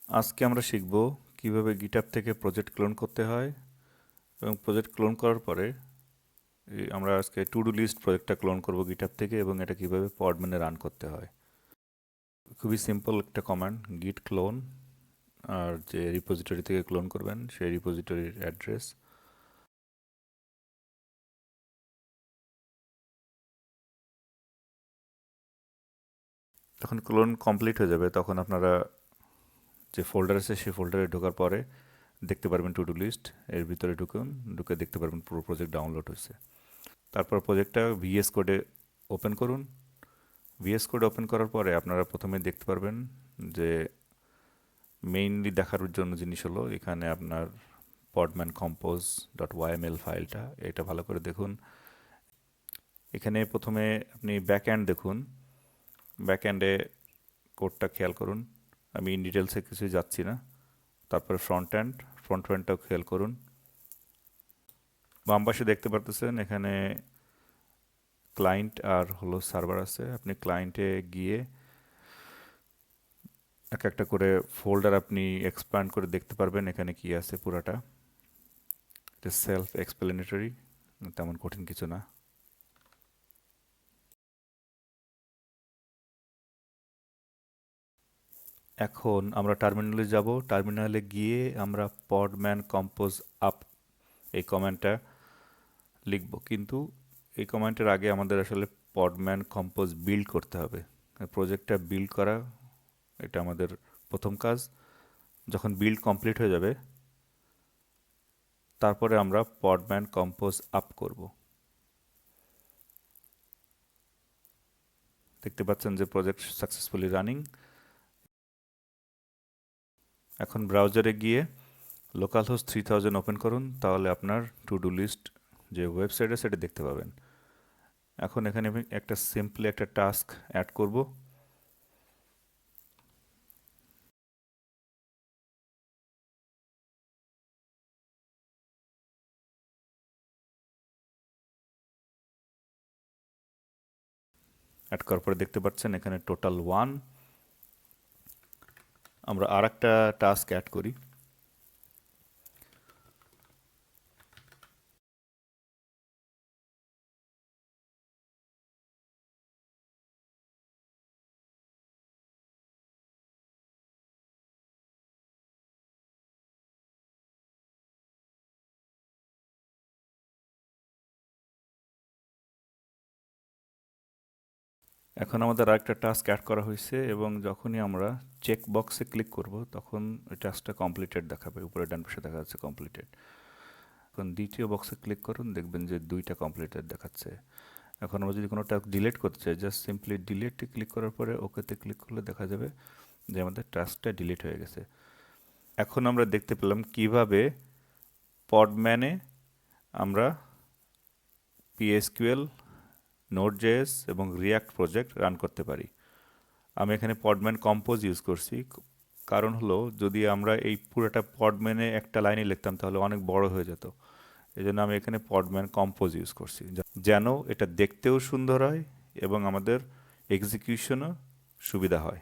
আজকে আমরা শিখব কিভাবে গিটহাব থেকে প্রজেক্ট ক্লোন করতে হয় এবং প্রজেক্ট ক্লোন করার পরে আমরা আজকে টু ডু লিস্ট প্রজেক্টটা ক্লোন করব গিটহাব থেকে এবং এটা কিভাবে পডম্যানে রান করতে হয়। খুবই সিম্পল একটা কমান্ড গিট ক্লোন, আর যে রিপোজিটরি থেকে ক্লোন করবেন সেই রিপোজিটরির অ্যাড্রেস। যখন ক্লোন কমপ্লিট হয়ে যাবে তখন আপনারা যে ফোল্ডার আছে সেই ফোল্ডারে ঢোকার পরে দেখতে পারবেন টু ডু লিস্ট, এর ভিতরে ঢুকে দেখতে পারবেন পুরো প্রজেক্ট ডাউনলোড হয়েছে। তারপর প্রজেক্টটা ভিএস কোডে ওপেন করুন। ভিএস কোড ওপেন করার পরে আপনারা প্রথমে দেখতে পারবেন যে মেইনলি দেখার জন্য জিনিস হলো এখানে আপনার পডম্যান কম্পোজ ডট ওয়াইএমএল ফাইলটা, এটা ভালো করে দেখুন। এখানে প্রথমে আপনি ব্যাক এন্ড দেখুন, ব্যাক এন্ডে কোডটা খেয়াল করুন। আমি ইন ডিটেলসে কিছুই যাচ্ছি না। তারপরে ফ্রন্ট এন্ডটাও খেয়াল করুন। বাম পাশে দেখতে পারতেছেন এখানে ক্লায়েন্ট আর হলো সার্ভার আছে। আপনি ক্লায়েন্টে গিয়ে এক একটা করে ফোল্ডার আপনি এক্সপ্যান্ড করে দেখতে পারবেন এখানে কি আছে পুরাটা। এটা সেলফ এক্সপ্লেনেটরি, তেমন কঠিন কিছু না। এখন আমরা টার্মিনালে যাব। টার্মিনালে গিয়ে আমরা পডম্যান কম্পোজ আপ এই কমান্ডটা লিখব, কিন্তু এই কমান্ডের আগে আমাদের আসলে পডম্যান কম্পোজ বিল্ড করতে হবে। প্রজেক্টটা বিল্ড করা এটা আমাদের প্রথম কাজ। যখন বিল্ড কমপ্লিট হয়ে যাবে তারপরে আমরা পডম্যান কম্পোজ আপ করব। দেখতে পাচ্ছেন যে প্রজেক্ট সাকসেসফুলি রানিং। এখন ব্রাউজারে গিয়ে লোকাল হোস্ট 3000 ওপেন করুন, তাহলে আপনার টু ডু লিস্ট যে ওয়েবসাইট আছে সেটা দেখতে পাবেন। এখন এখানে আমি একটা সিম্পলি একটা টাস্ক অ্যাড করব। অ্যাড করার পরে দেখতে পাচ্ছেন এখানে টোটাল 1। আমরা আর একটা টাস্ক অ্যাড করি। এখন আমাদের আরেকটা টাস্ক অ্যাড করা হয়েছে এবং যখনই আমরা চেক বক্সে ক্লিক করব তখন ওই টাস্কটা কমপ্লিটেড দেখাবে, উপরে ডান পাশে দেখা যাচ্ছে কমপ্লিটেড। এখন দ্বিতীয় বক্সে ক্লিক করুন, দেখবেন যে 2টা কমপ্লিটেড দেখাচ্ছে। এখন আমরা যদি কোনো টাস্ক ডিলিট করতে চাই জাস্ট সিম্পলি ডিলিটে ক্লিক করার পরে ওকেতে ক্লিক করলে দেখা যাবে যে আমাদের টাস্কটা ডিলিট হয়ে গেছে। এখন আমরা দেখতে পেলাম কিভাবে পডম্যানে আমরা পিএসকিউএল, নোড.জেএস এবং রিয়াক্ট প্রজেক্ট রান করতে পারি। আমি এখানে পডম্যান কম্পোজ ইউজ করছি, কারণ হলো যদি আমরা এই পুরোটা পডম্যানে একটা লাইনে লিখতাম তাহলে অনেক বড় হয়ে যেত। এই জন্য আমি এখানে পডম্যান কম্পোজ ইউজ করছি, যেন এটা দেখতেও সুন্দর হয় এবং আমাদের এক্সিকিউশনও সুবিধা হয়।